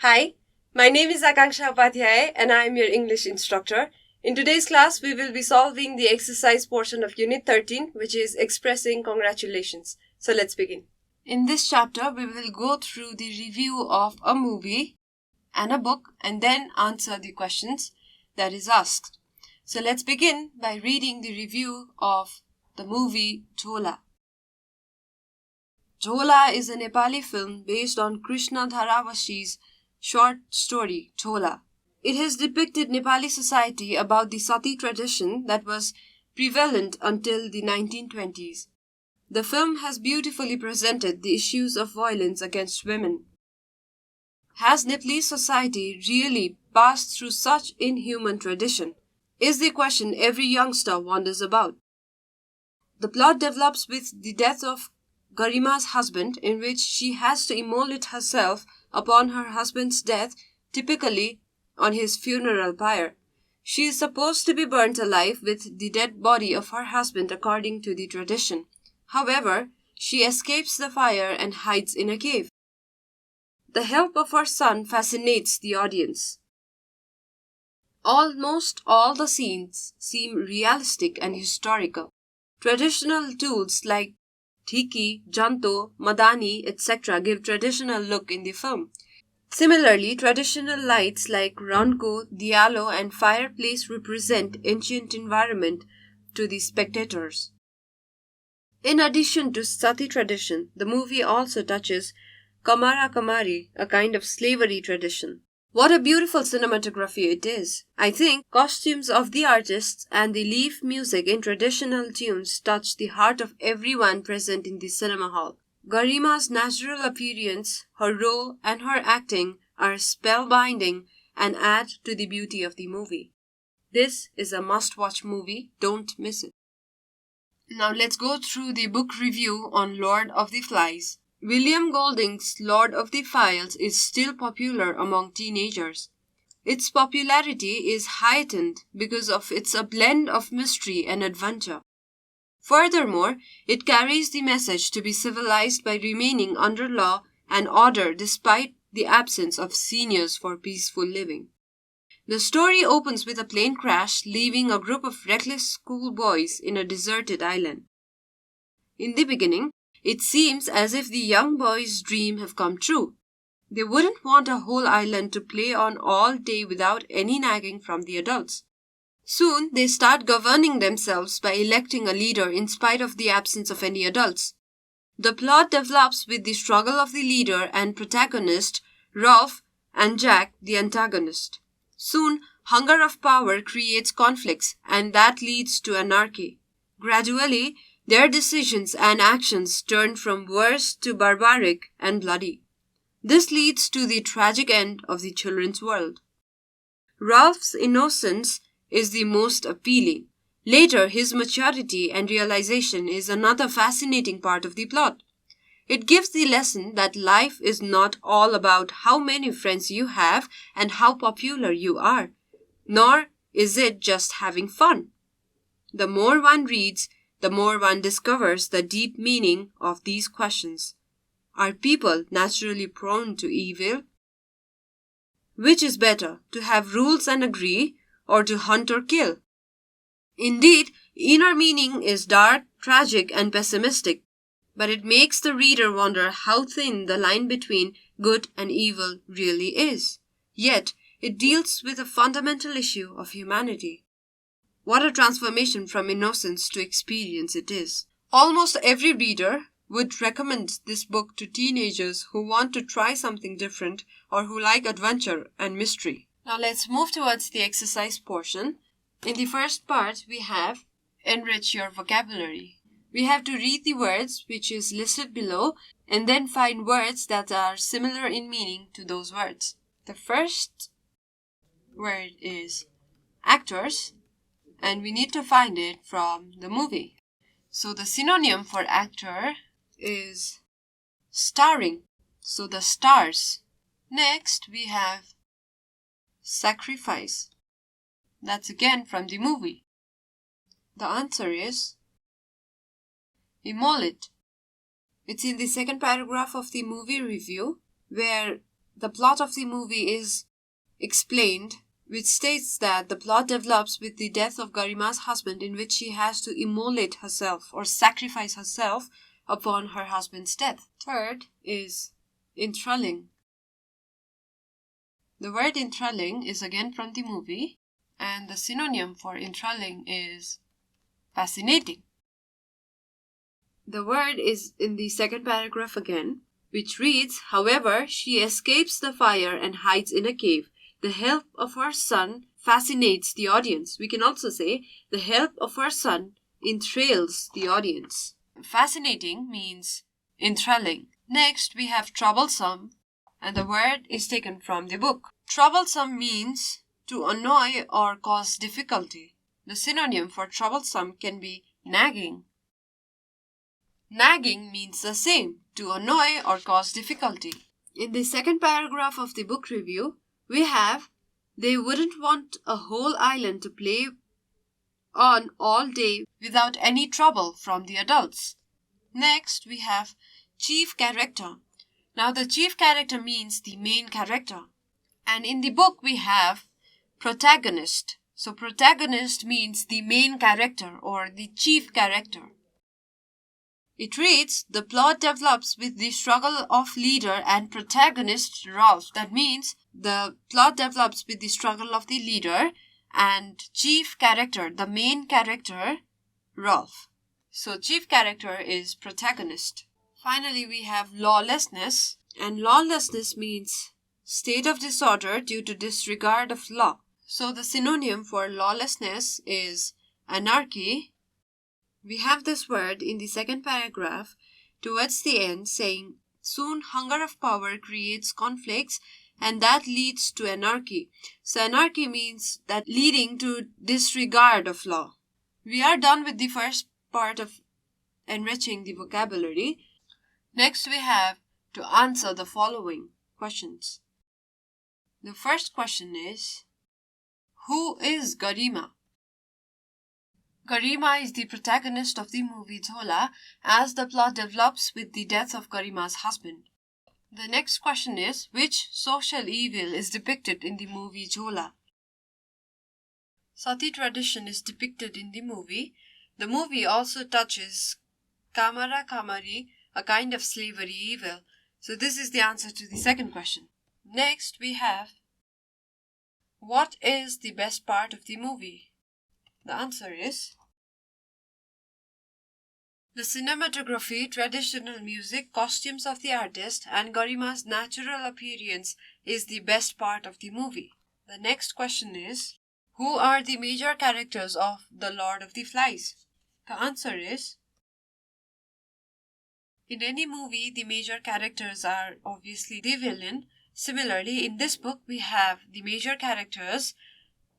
Hi, my name is Akankshya Upadhyay and I am your English instructor. In today's class, we will be solving the exercise portion of Unit 13, which is expressing congratulations. So let's begin. In this chapter, we will go through the review of a movie and a book and then answer the questions that is asked. So let's begin by reading the review of the movie Jhola. Jhola is a Nepali film based on Krishna Dharavashi's short story, Jhola. It has depicted Nepali society about the sati tradition that was prevalent until the 1920s. The film has beautifully presented the issues of violence against women. Has Nepalese society really passed through such inhuman tradition? Is the question every youngster wonders about. The plot develops with the death of Garima's husband, in which she has to immolate herself upon her husband's death, typically on his funeral pyre. She is supposed to be burnt alive with the dead body of her husband according to the tradition. However, she escapes the fire and hides in a cave. The help of her son fascinates the audience. Almost all the scenes seem realistic and historical. Traditional tools like Thiki, Janto, Madani, etc. give traditional look in the film. Similarly, traditional lights like Ranko, Diallo and fireplace represent ancient environment to the spectators. In addition to Sati tradition, the movie also touches Kamara Kamari, a kind of slavery tradition. What a beautiful cinematography it is. I think costumes of the artists and the leaf music in traditional tunes touch the heart of everyone present in the cinema hall. Garima's natural appearance, her role and her acting are spellbinding and add to the beauty of the movie. This is a must-watch movie, don't miss it. Now let's go through the book review on Lord of the Flies. William Golding's Lord of the Flies is still popular among teenagers. Its popularity is heightened because of its a blend of mystery and adventure. Furthermore, it carries the message to be civilized by remaining under law and order despite the absence of seniors for peaceful living. The story opens with a plane crash leaving a group of reckless schoolboys in a deserted island. In the beginning, it seems as if the young boys' dream have come true. They wouldn't want a whole island to play on all day without any nagging from the adults. Soon, they start governing themselves by electing a leader in spite of the absence of any adults. The plot develops with the struggle of the leader and protagonist, Rolf, and Jack, the antagonist. Soon, hunger of power creates conflicts, and that leads to anarchy. Gradually, their decisions and actions turn from worse to barbaric and bloody. This leads to the tragic end of the children's world. Ralph's innocence is the most appealing. Later, his maturity and realization is another fascinating part of the plot. It gives the lesson that life is not all about how many friends you have and how popular you are, nor is it just having fun. The more one reads, the more one discovers the deep meaning of these questions. Are people naturally prone to evil? Which is better, to have rules and agree, or to hunt or kill? Indeed, inner meaning is dark, tragic, and pessimistic, but it makes the reader wonder how thin the line between good and evil really is. Yet, it deals with a fundamental issue of humanity. What a transformation from innocence to experience it is. Almost every reader would recommend this book to teenagers who want to try something different or who like adventure and mystery. Now let's move towards the exercise portion. In the first part, we have enrich your vocabulary. We have to read the words which is listed below and then find words that are similar in meaning to those words. The first word is actors, and we need to find it from the movie. So the synonym for actor is starring. So the stars. Next we have sacrifice. That's again from the movie. The answer is immolate. It's in the second paragraph of the movie review where the plot of the movie is explained, which states that the plot develops with the death of Garima's husband, in which she has to immolate herself or sacrifice herself upon her husband's death. Third is enthralling. The word enthralling is again from the movie, and the synonym for enthralling is fascinating. The word is in the second paragraph again, which reads, however, she escapes the fire and hides in a cave. The help of her son fascinates the audience. We can also say, the help of her son enthralls the audience. Fascinating means enthralling. Next, we have troublesome, and the word is taken from the book. Troublesome means to annoy or cause difficulty. The synonym for troublesome can be nagging. Nagging means the same, to annoy or cause difficulty. In the second paragraph of the book review, we have, they wouldn't want a whole island to play on all day without any trouble from the adults. Next, we have chief character. Now, the chief character means the main character. And in the book, we have protagonist. So, protagonist means the main character or the chief character. It reads, the plot develops with the struggle of leader and protagonist Ralph. That means the plot develops with the struggle of the leader and chief character, the main character, Ralph. So chief character is protagonist. Finally, we have lawlessness, and lawlessness means state of disorder due to disregard of law. So the synonym for lawlessness is anarchy. We have this word in the second paragraph towards the end saying, soon hunger of power creates conflicts and that leads to anarchy. So anarchy means that leading to disregard of law. We are done with the first part of enriching the vocabulary. Next we have to answer the following questions. The first question is, who is Garima? Garima is the protagonist of the movie Jhola as the plot develops with the death of Garima's husband. The next question is, which social evil is depicted in the movie Jhola? Sati tradition is depicted in the movie. The movie also touches Kamara Kamari, a kind of slavery evil. So this is the answer to the second question. Next we have, what is the best part of the movie? The answer is, the cinematography, traditional music, costumes of the artist, and Garima's natural appearance is the best part of the movie. The next question is, who are the major characters of The Lord of the Flies? The answer is, in any movie, the major characters are obviously the villain. Similarly, in this book, we have the major characters,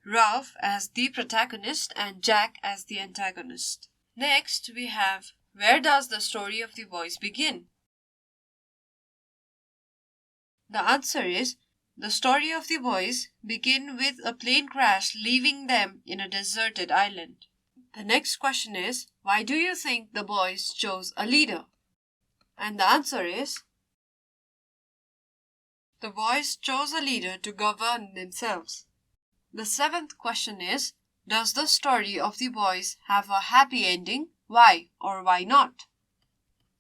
Ralph as the protagonist and Jack as the antagonist. Next, we have, where does the story of the boys begin? The answer is, the story of the boys begin with a plane crash leaving them in a deserted island. The next question is, why do you think the boys chose a leader? And the answer is, the boys chose a leader to govern themselves. The seventh question is, does the story of the boys have a happy ending? Why or why not?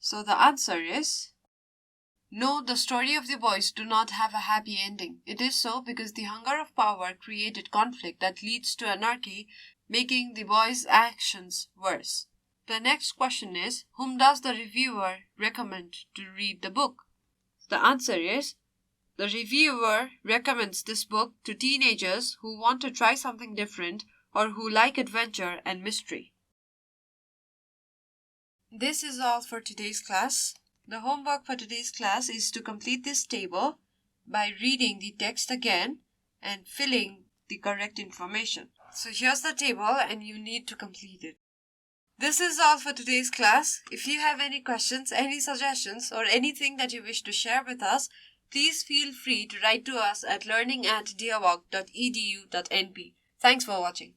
So the answer is, no, the story of the boys do not have a happy ending. It is so because the hunger of power created conflict that leads to anarchy, making the boys' actions worse. The next question is, whom does the reviewer recommend to read the book? The answer is, the reviewer recommends this book to teenagers who want to try something different or who like adventure and mystery. This is all for today's class. The homework for today's class is to complete this table by reading the text again and filling the correct information. So here's the table and you need to complete it. This is all for today's class. If you have any questions, any suggestions, or anything that you wish to share with us, please feel free to write to us at learning@deerwalk.edu.np. Thanks for watching.